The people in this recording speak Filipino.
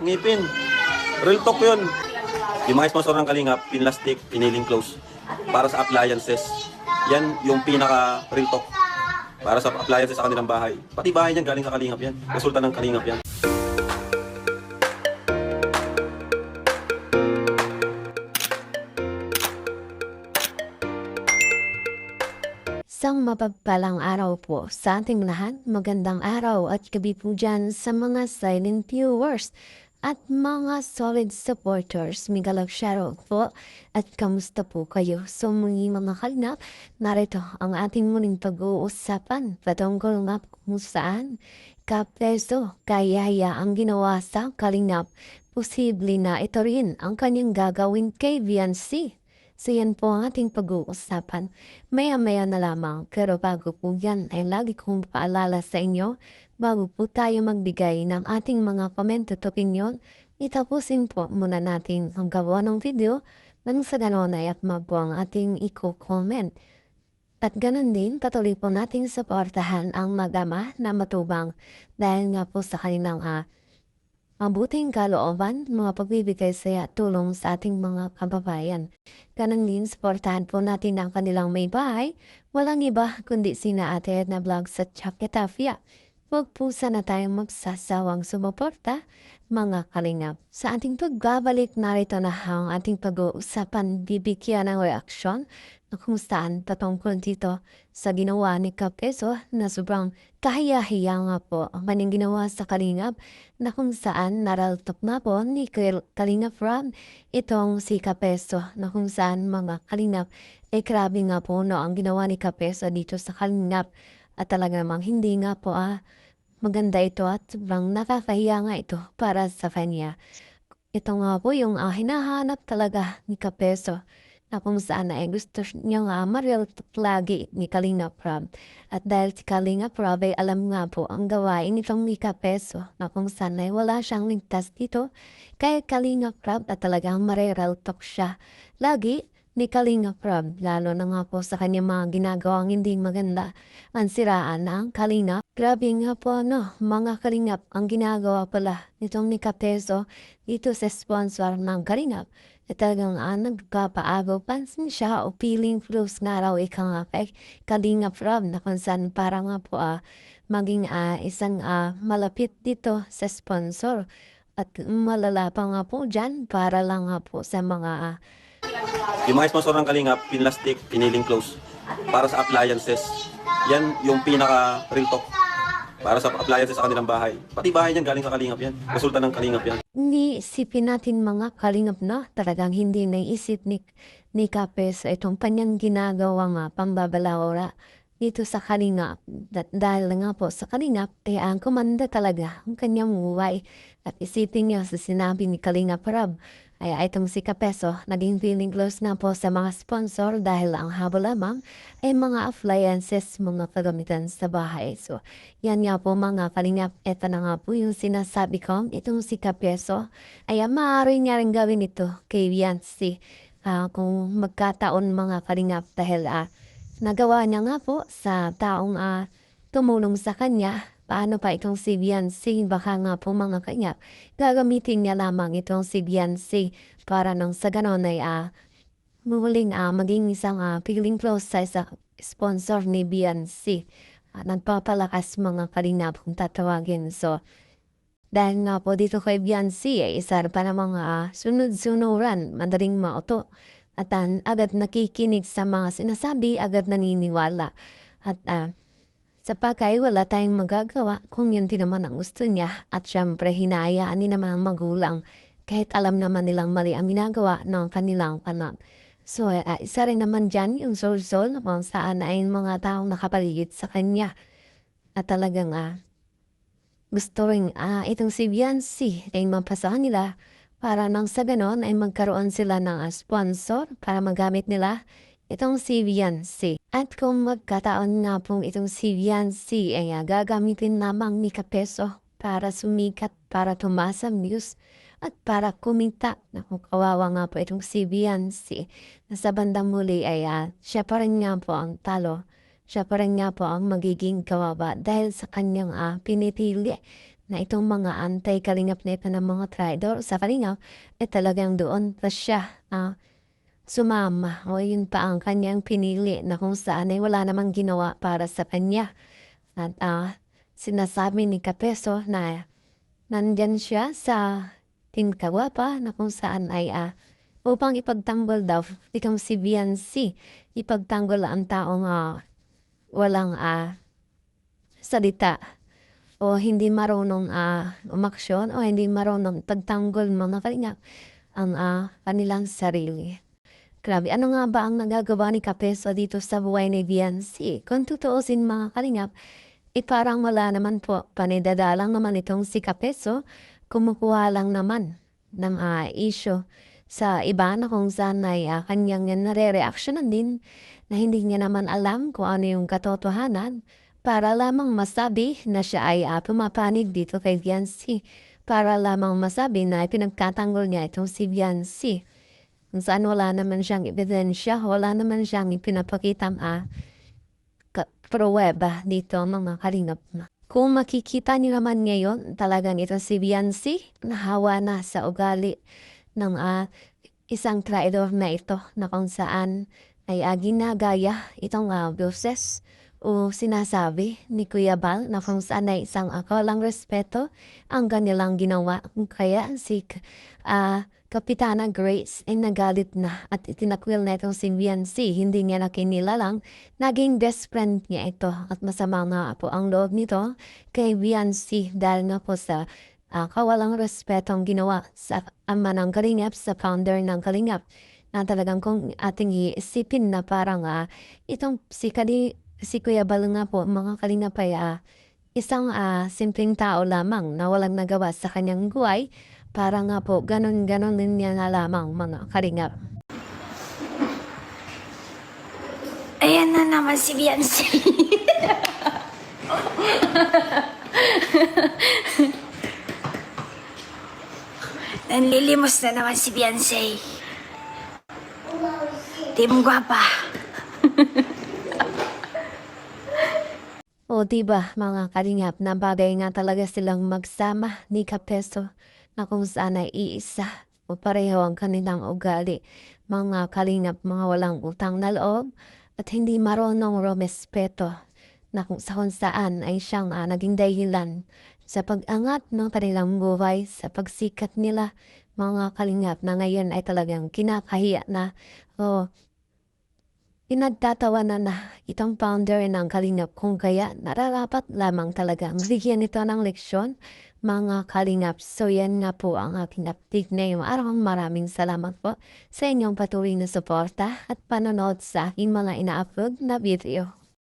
ngipin. Real talk yun. Yung mga sponsor ng Kalingap, Pinlastic, Piniling Close. Para sa appliances. Yan yung pinaka real talk. Para sa appliances sa kanilang bahay. Pati bahay niyan galing sa Kalingap yan. Resulta ng Kalingap yan. Isang mapagpalang araw po sa ating lahat. Magandang araw at gabi po dyan sa mga silent viewers at mga solid supporters. Migalag shoutout po at kamusta po kayo? So mga kalingap, narito ang ating muling pag-uusapan patungkol nga kung saan kapeso kaya ang ginawa sa Kalingap. Posible na ito rin ang kanyang gagawin kay Viancy. So yan po ang ating pag-uusapan. Maya-maya na lamang, pero bago po yan ay lagi kong paalala sa inyo, bago po tayo magbigay ng ating mga comment at opinion, itapusin po muna natin ang gawa ng video nang sa ganon ay atma po ang ating i-comment. At ganun din, patuloy po natin suportahan ang mag-ama na matubang dahil nga po sa kanilang mabuting kalooban, mga pagbibigay saya at tulong sa ating mga kababayan. Ganun din, suportahan po natin ang kanilang may bahay. Walang iba kundi sina Ate Edna Vlogs at Chaketafia. Huwag po sana tayong magsasawang sumuporta, mga kalingap. Sa ating pagbabalik, narito na ang ating pag-uusapan, bibigyan ng reaksyon na kung saan patungkol dito sa ginawa ni Kapeso na sobrang kahiya-hiya nga po ang kanyang ginawa sa Kalingap na kung saan naraltok na po ni Kalingap Rob itong si Kapeso na kung saan mga Kalingap grabe nga po no ang ginawa ni Kapeso dito sa Kalingap at talaga namang hindi nga po maganda ito at sobrang nakakahiya nga ito para sa kanya. Ito nga po yung hinahanap talaga ni Kapeso na kung saan ay gusto niya nga ma-real lagi ni Kalingap Rob. At dahil si Kalingap Rob ay alam nga po ang gawain nitong ni Kapeso na kung saan ay wala siyang ligtas dito kaya Kalingap Rob at talagang ma-real talk siya lagi ni Kalingap Rob, lalo na nga po sa kanyang mga ginagawang hindi maganda. Ang siraan na ang Kalingap. Grabe nga po mga Kalingap ang ginagawa pala nitong ni Kapeso dito sa sponsor ng Kalingap. At talagang nagkapaagaw pansin siya o feeling close nga raw ika nga kay Kalingap Rob na kung saan para nga po maging isang malapit dito sa sponsor. At malala pa nga po dyan para lang nga po sa mga Yung mga sponsor ng Kalingap, Pinlastic, Piniling Close. Para sa appliances. Yan yung pinaka real talk. Para sa appliances sa kanilang bahay. Pati bahay niyan galing sa Kalingap yan. Resulta ng Kalingap yan. Hindi isipin natin mga Kalingap na talagang hindi naisip ni Kapeso itong kanyang ginagawa nga pambabalawra dito sa Kalingap. Dahil nga po sa Kalingap, ang kumanda talaga ang kanyang buhay. At isipin niyo sa sinabi ni Kalingap Rob, ay itong si Kapeso naging feeling close na po sa mga sponsor dahil ang habol lamang ay mga appliances, mga kagamitan sa bahay. So, yan nga po mga Kalingap. Ito na nga po yung sinasabi ko. Itong si Kapeso ay maaari niya rin gawin ito kay Viancy. Kung magkataon mga Kalingap dahil nagawa niya nga po sa taong tumulong sa kanya. Paano pa itong si Viancy? Baka nga po mga Kalingap, gagamitin niya lamang itong si Viancy para nang sa ganon ay muling maging isang feeling close sa sponsor ni Viancy. Nagpapalakas mga Kalingap kung tatawagin. So, dahil nga po dito kay Viancy ay isa pa ng mga sunod-sunuran, madaling mauto. At agad nakikinig sa mga sinasabi, agad naniniwala. At sa pagkay, wala tayong magagawa kung yun din naman ang gusto niya. At syempre, hinahayaan din naman ang magulang kahit alam naman nilang mali ang ginagawa ng kanilang anak. So, isa rin naman dyan yung soul na kung saan ay mga taong nakapaligid sa kanya. At talagang gusto rin itong si Viancy ay mapasahan nila para nang sa ganon ay magkaroon sila ng sponsor para magamit nila itong si Viancy. At kung magkataon nga pong itong si Viancy ay gagamitin lamang ni Kapeso para sumikat, para tumasa news at para kumita. Naku, kawawa nga po itong si Viancy. Sa bandang muli ay siya pa rin nga po ang talo. Siya pa rin nga po ang magiging kawawa dahil sa kanyang pinipili na itong mga anti-kalingap na ito ng mga traidor sa kalingap, talagang doon pa siya sumama. O yun pa ang kanyang pinili na kung saan ay wala namang ginawa para sa kanya. At sinasabi ni Kapeso na nandyan siya sa Team Kawapa na kung saan ay upang ipagtanggol daw, itong si Viancy, ipagtanggol ang taong walang salita o hindi marunong umaksyon o hindi marunong pagtanggol mga kalingap ang kanilang sarili. Grabe, ano nga ba ang nagagawa ni Kapeso dito sa buhay ni Viancy? Kung tutuusin mga kalingap, parang wala naman po, panidadalang naman itong si Kapeso, kumukuha lang naman ng issue sa iba na kung saan ay kanyang nare-reactionan din na hindi niya naman alam kung ano yung katotohanan para lamang masabi na siya ay pumapanig dito kay Viancy, para lamang masabi na pinagtatanggol niya itong si Viancy. Kung saan wala naman siyang ebidensya, wala naman siyang ipinapakitang pruweba dito mga kalingap na. Kung makikita niyo naman ngayon, talagang ito si Viancy, nahawa na sa ugali ng isang traidor na ito na kung saan ay ginagaya itong boses o sinasabi ni Kuya Bal na kung saan ay isang akalang respeto ang kanilang ginawa. Kaya si Kapitana Grace ay nagalit na at itinakwil na itong si Viancy. Hindi niya na kinilalang naging best friend niya ito at masama nga po ang loob nito kay Viancy dahil nga po sa kawalang respetong ginawa sa ama ng Kalingap, sa founder ng Kalingap, na talagang kung ating iisipin na parang itong si Kuya Bal nga po, mga Kalingap ay isang simpleng tao lamang na walang nagawa sa kanyang buhay, para nga po ganon-ganon din niya na lamang mga Kalingap. Ayan na naman si Viancy. Nanlilimos na naman si Viancy. Team Guwapa. O diba mga Kalingap, na bagay nga talaga silang magsama ni Kapeso na kung saan ay iisa o pareho ang kanilang ugali. Mga Kalingap, mga walang utang na loob at hindi marunong rumespeto na kung saan ay siyang naging dahilan sa pag-angat ng kanilang buhay, sa pagsikat nila, mga Kalingap, na ngayon ay talagang kinakahiya na o pinagtatawanan na itong founder ng Kalingap, kung kaya nararapat lamang talaga bigyan ito ng leksyon, mga Kalingap. So yan nga po ang aking update ngayong araw. Maraming salamat po sa inyong patuloy na suporta at panonood sa aking mga ina-upload na video.